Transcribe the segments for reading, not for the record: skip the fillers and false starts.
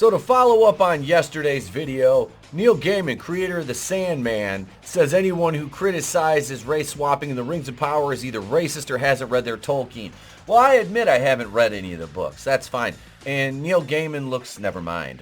So to follow up on yesterday's video, Neil Gaiman, creator of the Sandman, says anyone who criticizes race swapping in the Rings of Power is either racist or hasn't read their Tolkien. Well, I admit I haven't read any of the books. That's fine. And Neil Gaiman looks, never mind.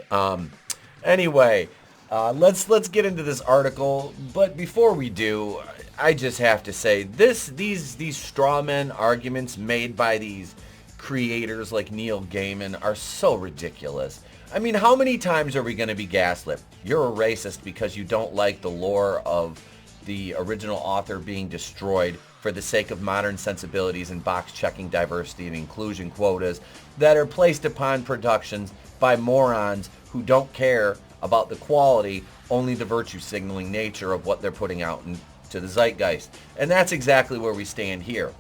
Anyway, let's get into this article. But before we do, I just have to say these straw man arguments made by these creators like Neil Gaiman are so ridiculous. I mean, how many times are we going to be gaslit? You're a racist because you don't like the lore of the original author being destroyed for the sake of modern sensibilities and box-checking diversity and inclusion quotas that are placed upon productions by morons who don't care about the quality, only the virtue-signaling nature of what they're putting out into the zeitgeist. And that's exactly where we stand here.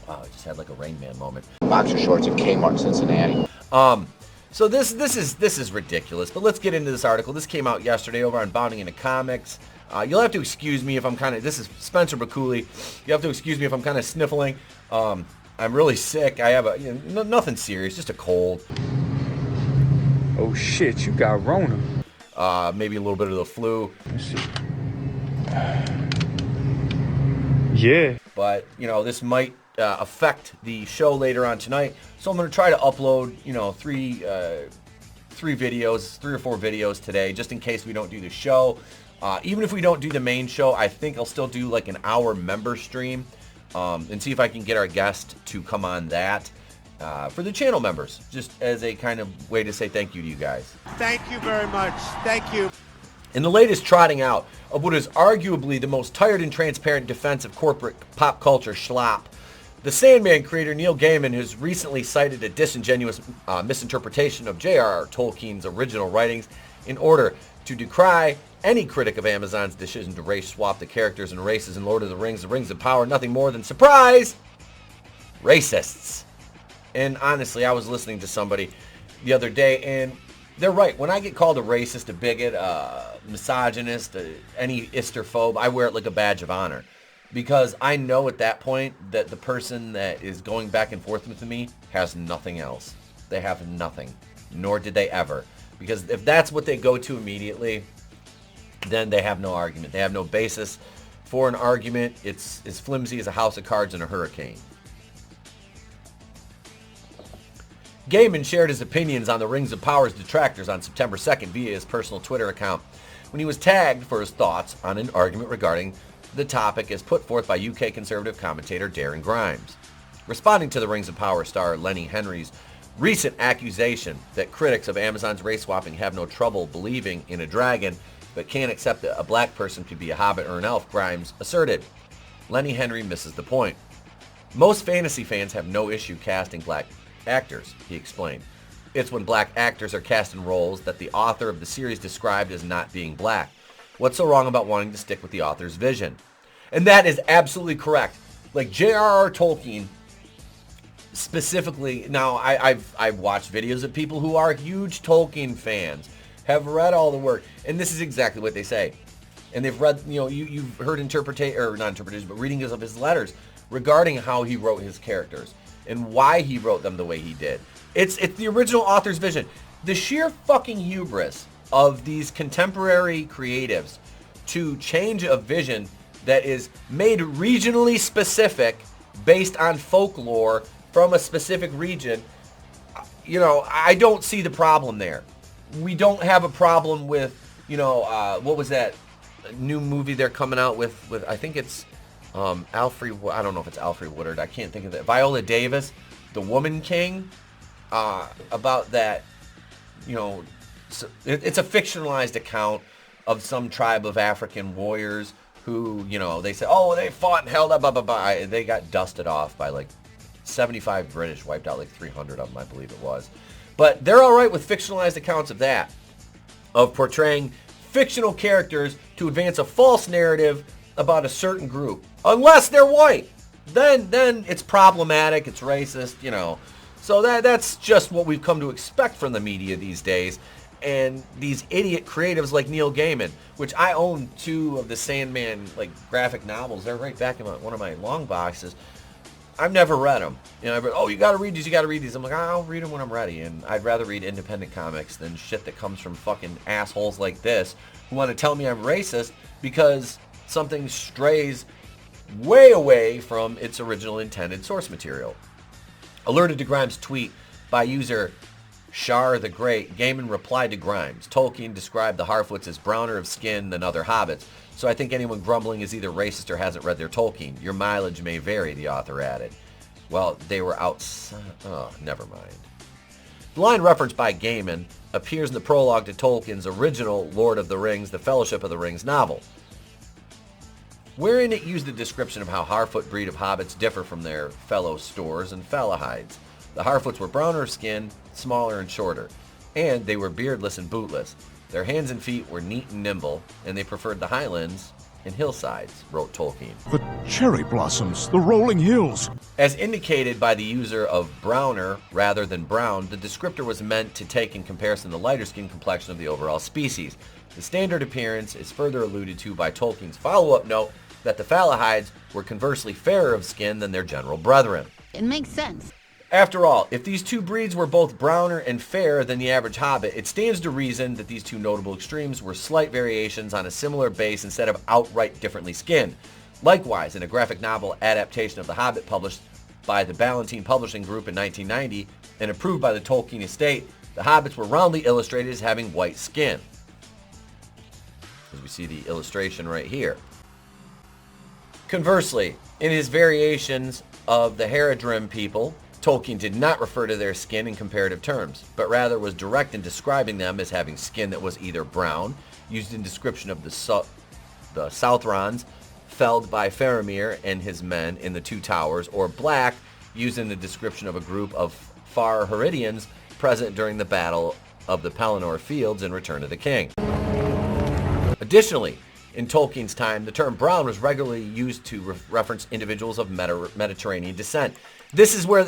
Wow, I just had like a Rain Man moment. Boxer shorts at Kmart, Cincinnati. So this is ridiculous, but let's get into this article. This came out yesterday over on Bounding into Comics. You'll have to excuse me if I'm this is Spencer McCooley. You have to excuse me if I'm kind of sniffling. I'm really sick. I have nothing serious, just a cold. Oh shit, you got Rona. Maybe a little bit of the flu. Yeah. But, this might affect the show later on tonight. So I'm going to try to upload, three or four videos today, just in case we don't do the show. Even if we don't do the main show, I think I'll still do like an hour member stream and see if I can get our guest to come on that for the channel members, just as a kind of way to say thank you to you guys. Thank you very much. Thank you. In the latest trotting out of what is arguably the most tired and transparent defense of corporate pop culture schlop, the Sandman creator Neil Gaiman has recently cited a disingenuous misinterpretation of J.R.R. Tolkien's original writings in order to decry any critic of Amazon's decision to race swap the characters and races in Lord of the Rings of Power, nothing more than, surprise, racists. And honestly, I was listening to somebody the other day, and they're right. When I get called a racist, a bigot, a misogynist, any isterphobe, I wear it like a badge of honor. Because I know at that point that the person that is going back and forth with me has nothing else. They have nothing. Nor did they ever. Because if that's what they go to immediately, then they have no argument. They have no basis for an argument. It's as flimsy as a house of cards in a hurricane. Gaiman shared his opinions on the Rings of Power's detractors on September 2nd via his personal Twitter account when he was tagged for his thoughts on an argument regarding the topic as put forth by UK conservative commentator Darren Grimes. Responding to the Rings of Power star Lenny Henry's recent accusation that critics of Amazon's race swapping have no trouble believing in a dragon but can't accept that a black person could be a hobbit or an elf, Grimes asserted. Lenny Henry misses the point. Most fantasy fans have no issue casting black actors, he explained. It's when black actors are cast in roles that the author of the series described as not being black. What's so wrong about wanting to stick with the author's vision? And that is absolutely correct. Like J.R.R. Tolkien specifically, now I've watched videos of people who are huge Tolkien fans, have read all the work, and this is exactly what they say. And they've read, you've heard readings of his letters regarding how he wrote his characters and why he wrote them the way he did. It's the original author's vision. The sheer fucking hubris of these contemporary creatives to change a vision that is made regionally specific based on folklore from a specific region, I don't see the problem there. We don't have a problem with, what was that new movie they're coming out with I think it's Alfred, I don't know if it's Alfred Woodard, I can't think of it. Viola Davis, The Woman King, about that, so it's a fictionalized account of some tribe of African warriors who, they say, oh, they fought and held up, blah, blah, blah. They got dusted off by like 75 British, wiped out like 300 of them, I believe it was. But they're all right with fictionalized accounts of that, of portraying fictional characters to advance a false narrative about a certain group, unless they're white. Then it's problematic, it's racist, So that's just what we've come to expect from the media these days. And these idiot creatives like Neil Gaiman, which I own 2 of the Sandman graphic novels. They're right back in one of my long boxes. I've never read them. You know, I've read, oh, you got to read these, you got to read these. I'm like, I'll read them when I'm ready. And I'd rather read independent comics than shit that comes from fucking assholes like this who want to tell me I'm racist because something strays way away from its original intended source material. Alerted to Grimes' tweet by user Shar the Great, Gaiman replied to Grimes. Tolkien described the Harfoots as browner of skin than other hobbits, so I think anyone grumbling is either racist or hasn't read their Tolkien. Your mileage may vary, the author added. Well, they were outside. Oh, never mind. The line referenced by Gaiman appears in the prologue to Tolkien's original Lord of the Rings, The Fellowship of the Rings novel, wherein it used the description of how Harfoot breed of hobbits differ from their fellow Stors and Falahides. The Harfoots were browner of skin, smaller and shorter, and they were beardless and bootless. Their hands and feet were neat and nimble, and they preferred the highlands and hillsides, wrote Tolkien. The cherry blossoms, the rolling hills. As indicated by the user of browner rather than brown, the descriptor was meant to take in comparison the lighter skin complexion of the overall species. The standard appearance is further alluded to by Tolkien's follow-up note that the Falahides were conversely fairer of skin than their general brethren. It makes sense. After all, if these two breeds were both browner and fairer than the average hobbit, it stands to reason that these two notable extremes were slight variations on a similar base instead of outright differently skinned. Likewise, in a graphic novel adaptation of The Hobbit published by the Ballantine Publishing Group in 1990 and approved by the Tolkien estate, the hobbits were roundly illustrated as having white skin. As we see the illustration right here. Conversely, in his variations of the Haradrim people, Tolkien did not refer to their skin in comparative terms, but rather was direct in describing them as having skin that was either brown, used in description of the Southrons, felled by Faramir and his men in the Two Towers, or black, used in the description of a group of Far Heridians present during the Battle of the Pelennor Fields in Return of the King. Additionally, in Tolkien's time, the term brown was regularly used to reference individuals of Mediterranean descent. This is where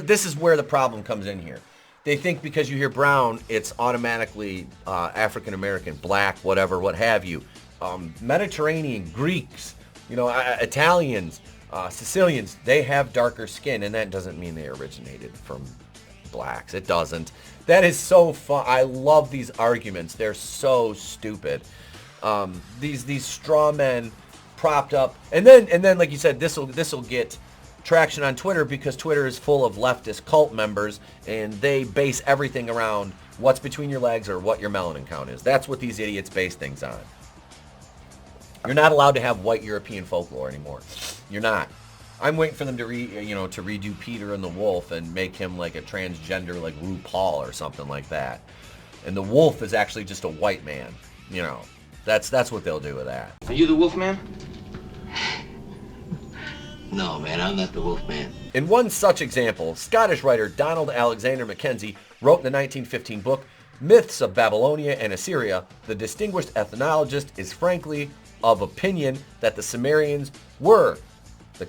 the problem comes in here. They think because you hear brown, it's automatically African American, black, whatever, what have you. Mediterranean, Greeks, Italians, Sicilians, they have darker skin, and that doesn't mean they originated from blacks. It doesn't. That is so fun. I love these arguments. They're so stupid. These straw men propped up, and then like you said, this will get traction on Twitter because Twitter is full of leftist cult members, and they base everything around what's between your legs or what your melanin count is. That's what these idiots base things on. You're not allowed to have white European folklore anymore. You're not. I'm waiting for them to redo Peter and the Wolf and make him like a transgender like RuPaul or something like that. And the wolf is actually just a white man. That's what they'll do with that. Are you the wolf man? No, man, I'm not the wolf man. In one such example, Scottish writer Donald Alexander Mackenzie wrote in the 1915 book, Myths of Babylonia and Assyria. The distinguished ethnologist is frankly of opinion that the Sumerians were the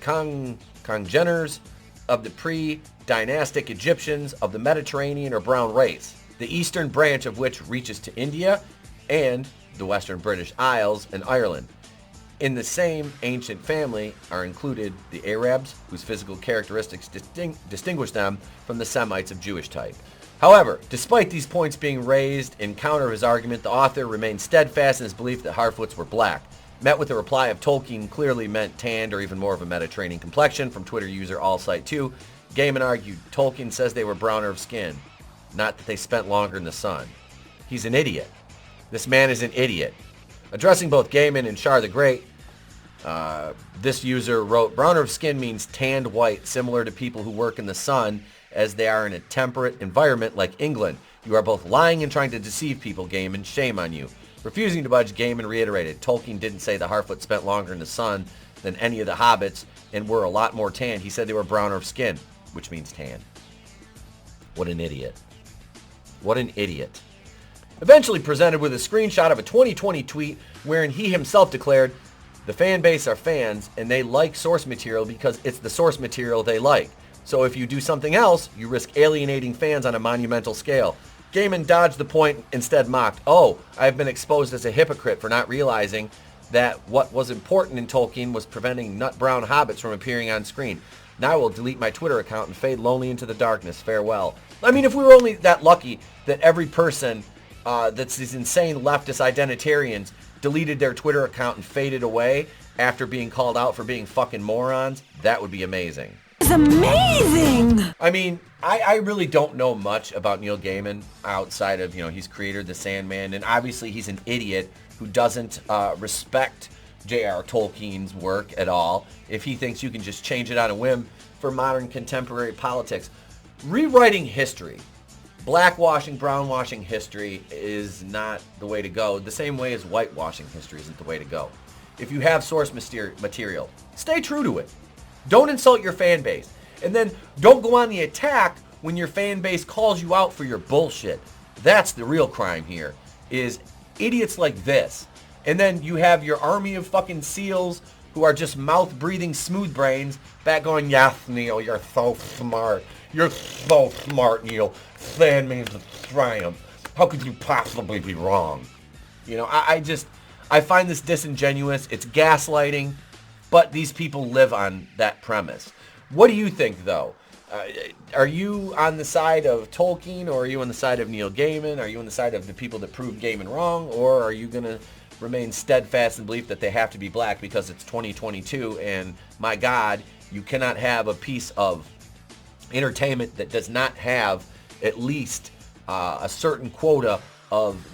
congeners of the pre-dynastic Egyptians of the Mediterranean or brown race, the eastern branch of which reaches to India and the Western British Isles and Ireland. In the same ancient family are included the Arabs, whose physical characteristics distinguish them from the Semites of Jewish type. However, despite these points being raised in counter of his argument, the author remained steadfast in his belief that Harfoots were black. Met with a reply of Tolkien clearly meant tanned or even more of a Mediterranean complexion from Twitter user AllSight2, Gaiman argued Tolkien says they were browner of skin, not that they spent longer in the sun. He's an idiot. This man is an idiot. Addressing both Gaiman and Shar the Great, this user wrote, browner of skin means tanned white, similar to people who work in the sun as they are in a temperate environment like England. You are both lying and trying to deceive people, Gaiman. Shame on you. Refusing to budge, Gaiman reiterated, Tolkien didn't say the Harfoot spent longer in the sun than any of the hobbits and were a lot more tanned. He said they were browner of skin, which means tan. What an idiot. What an idiot. Eventually presented with a screenshot of a 2020 tweet wherein he himself declared, the fan base are fans and they like source material because it's the source material they like. So if you do something else, you risk alienating fans on a monumental scale. Gaiman dodged the point, instead mocked, oh, I've been exposed as a hypocrite for not realizing that what was important in Tolkien was preventing nut brown hobbits from appearing on screen. Now I will delete my Twitter account and fade lonely into the darkness. Farewell. I mean, if we were only that lucky that every person that's these insane leftist identitarians deleted their Twitter account and faded away after being called out for being fucking morons, that would be amazing. It's amazing! I mean, I really don't know much about Neil Gaiman outside of, he's creator of the Sandman, and obviously he's an idiot who doesn't respect J.R. Tolkien's work at all if he thinks you can just change it on a whim for modern contemporary politics. Rewriting history, blackwashing, brownwashing history is not the way to go, the same way as whitewashing history isn't the way to go. If you have source material, stay true to it. Don't insult your fan base. And then don't go on the attack when your fan base calls you out for your bullshit. That's the real crime here, is idiots like this. And then you have your army of fucking SEALs who are just mouth-breathing smooth brains back going, yes, Neil, you're so smart. You're so smart, Neil. Sandman's a triumph. How could you possibly be wrong? I find this disingenuous. It's gaslighting, but these people live on that premise. What do you think, though? Are you on the side of Tolkien, or are you on the side of Neil Gaiman? Are you on the side of the people that proved Gaiman wrong, or are you going to remain steadfast in belief that they have to be black because it's 2022 and, my God, you cannot have a piece of entertainment that does not have at least a certain quota of,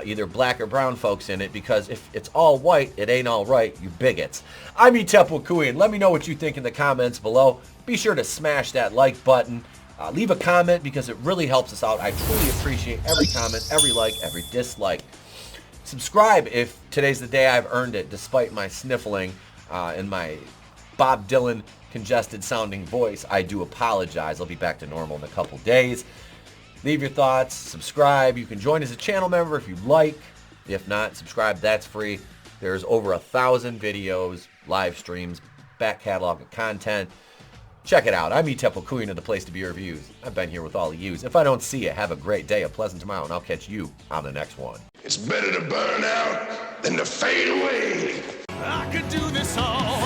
either black or brown folks in it, because if it's all white, it ain't all right, you bigots. I'm Itepwakuyan. Let me know what you think in the comments below. Be sure to smash that like button. Leave a comment because it really helps us out. I truly appreciate every comment, every like, every dislike. Subscribe if today's the day I've earned it, despite my sniffling and my Bob Dylan congested sounding voice. I do apologize. I'll be back to normal in a couple days. Leave your thoughts, subscribe. You can join as a channel member if you'd like. If not, subscribe. That's free. There's over 1,000 videos, live streams, back catalog of content. Check it out. I'm Itepwakuyan of the Place to Be Reviews. I've been here with all of yous. If I don't see you, have a great day, a pleasant tomorrow, and I'll catch you on the next one. It's better to burn out than to fade away. I could do this all.